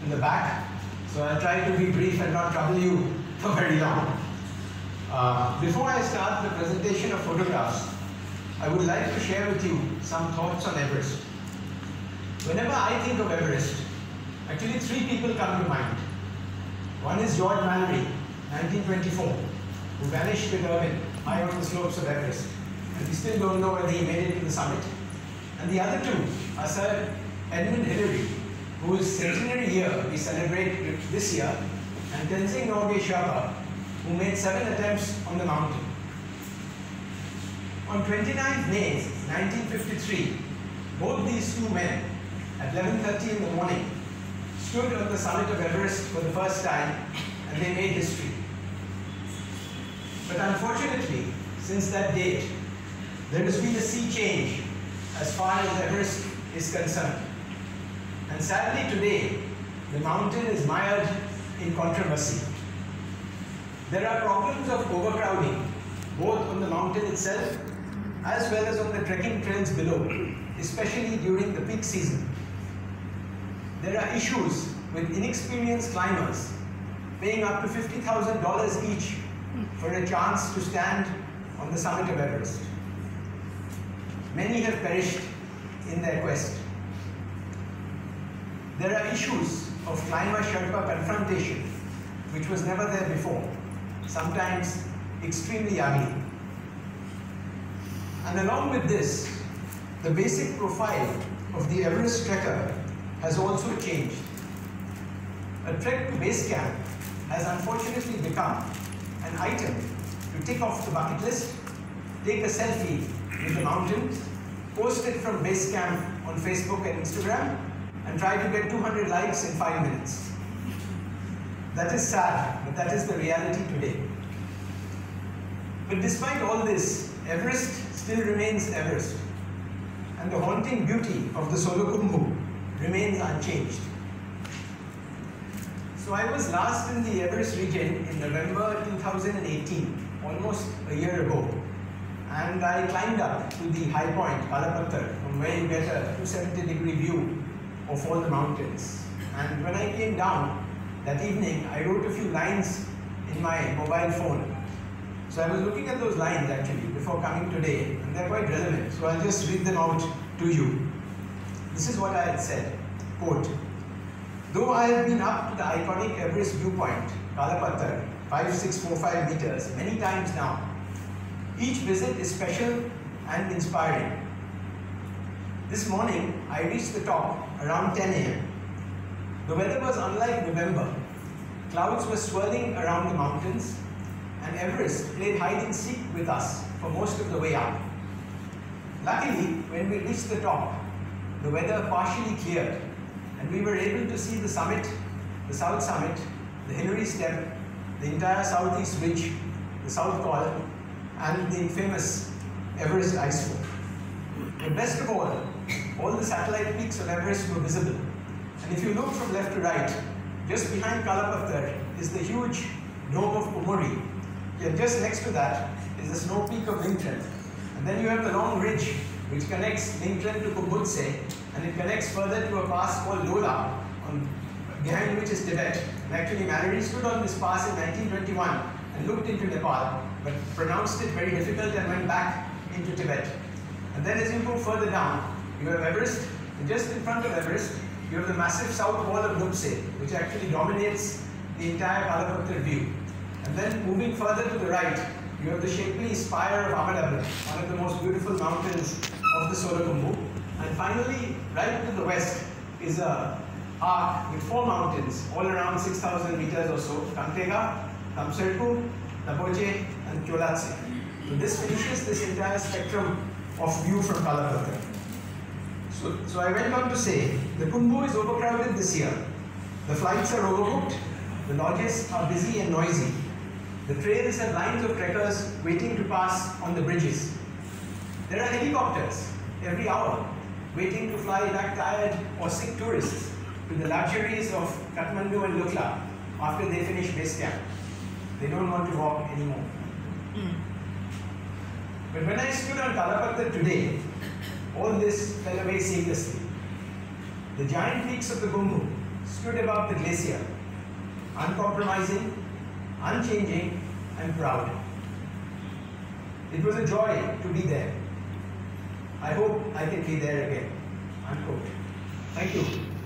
in the back, so I'll try to be brief and not trouble you for very long. Before I start the presentation of photographs, I would like to share with you some thoughts on Everest. Whenever I think of Everest, actually three people come to mind. One is George Mallory, 1924, who vanished with Irvine high on the slopes of Everest, and we still don't know whether he made it to the summit. And the other two are Sir Edmund Hillary, whose centenary year we celebrate this year, and Tenzing Norgay Sherpa, who made 7 attempts on the mountain. On 29th May 1953, both these two men, at 11:30 in the morning, stood on the summit of Everest for the first time, and they made history. But unfortunately, since that date, there has been a sea change as far as Everest is concerned. And sadly today, the mountain is mired in controversy. There are problems of overcrowding, both on the mountain itself as well as on the trekking trails below, especially during the peak season. There are issues with inexperienced climbers paying up to $50,000 each for a chance to stand on the summit of Everest. Many have perished in their quest. There are issues of climber-Sherpa confrontation, which was never there before, sometimes extremely ugly. And along with this, the basic profile of the Everest trekker has also changed. A trek to base camp has unfortunately become an item to tick off the bucket list, take a selfie with the mountains, post it from base camp on Facebook and Instagram, and try to get 200 likes in 5 minutes. That is sad, but that is the reality today. But despite all this, Everest still remains Everest, and the haunting beauty of the Solukhumbu remains unchanged. So I was last in the Everest region in November 2018, almost a year ago, and I climbed up to the high point, Kolkata, from where you get a 270-degree view of all the mountains. And when I came down that evening, I wrote a few lines in my mobile phone. So I was looking at those lines actually before coming today, and they're quite relevant, so I'll just read them out to you. This is what I had said, quote, "Though I have been up to the iconic Everest viewpoint, Kolkata, 5645 meters, many times now, each visit is special and inspiring. This morning, I reached the top around 10 a.m. The weather was unlike November. Clouds were swirling around the mountains, and Everest played hide and seek with us for most of the way up. Luckily, when we reached the top, the weather partially cleared, and we were able to see the summit, the South Summit, the Hillary Step, the entire Southeast Ridge, the South Col, and the infamous Everest Icefall. But best of all the satellite peaks of Everest were visible. And if you look from left to right, just behind Kolkata is the huge dome of Pumori, and just next to that is the snow peak of Lingtren. And then you have the long ridge which connects Lingtren to Kubutse, and it connects further to a pass called Lola, behind which is Tibet. And actually Mallory stood on this pass in 1921 and looked into Nepal, but pronounced it very difficult and went back into Tibet. And then as you go further down, you have Everest, and just in front of Everest, you have the massive south wall of Lhotse, which actually dominates the entire Kolkata view. And then moving further to the right, you have the shapely spire of Ahmedabad, one of the most beautiful mountains of the Solukhumbu. And finally, right to the west is a arc with 4 mountains, all around 6,000 meters or so, Kantega, Kamserku, Taboche, and Cholatse. So this finishes this entire spectrum of view from Kolkata. So I went on to say, the Khumbu is overcrowded this year. The flights are overbooked, the lodges are busy and noisy. The trails have lines of trekkers waiting to pass on the bridges. There are helicopters every hour waiting to fly back tired or sick tourists to the luxuries of Kathmandu and Lukla after they finish base camp. They don't want to walk anymore. But when I stood on Kolkata today, all this fell away seamlessly. The giant peaks of the Khumbu stood above the glacier, uncompromising, unchanging, and proud. It was a joy to be there. I hope I can be there again. Unquote. Thank you.